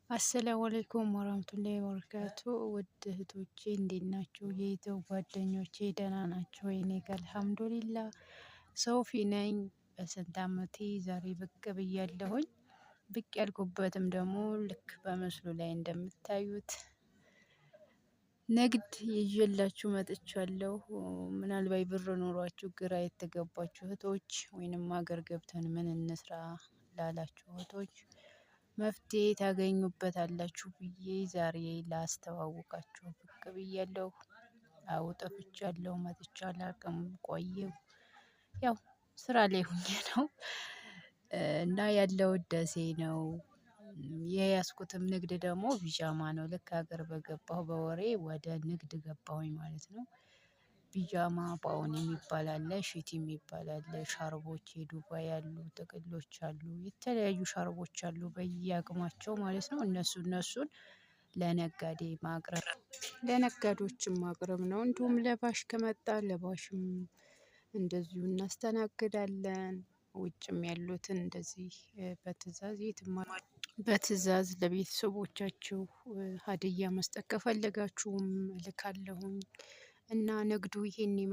አሰላሙ አለይኩም ወራህመቱላሂ ወበረካቱ። ውድ እህቶቼ እንዴት ናችሁ? የኢትዮ ጓደኞቼ ደህና ናቸው? እኔ ጋር አልሐምዱሊላህ። ሶፊ ነኝ። በስንት አመቴ ዛሬ ብቅ ብያለሁኝ። ብቅ ያልኩበትም ደግሞ ልክ በምስሉ ላይ እንደምታዩት ንግድ ይዤላችሁ መጥቻለሁ። ምናልባት ብር ኖሯችሁ ግራ የተገባችሁ እህቶች ወይንም ሀገር ገብተን ምን እንስራ ላላችሁ እህቶች መፍትሄ ታገኙበታላችሁ ብዬ ዛሬ ላስተዋውቃችሁ ብቅ ብያለሁ። አዎ ጠፍቻለሁ፣ መጥቼ አላቅም፣ ቆየሁ። ያው ስራ ላይ ሆኜ ነው እና ያለሁት ደሴ ነው። የያዝኩትም ንግድ ደግሞ ቢጃማ ነው። ልክ ሀገር በገባሁ በወሬ ወደ ንግድ ገባሁኝ ማለት ነው። ቢጃማ ባውን የሚባል አለ፣ ሽቲ የሚባል አለ፣ ሻርቦች የዱባይ አሉ፣ ጥቅሎች አሉ፣ የተለያዩ ሻርቦች አሉ በየአቅማቸው ማለት ነው። እነሱን ለነጋዴ ማቅረብ ለነጋዴዎችም ማቅረብ ነው። እንዲሁም ለባሽ ከመጣ ለባሽም እንደዚሁ እናስተናግዳለን። ውጭም ያሉትን እንደዚህ በትዕዛዝ ለቤተሰቦቻችሁ ሀዲያ መስጠት ከፈለጋችሁም እልካለሁኝ እና ንግዱ ይሄን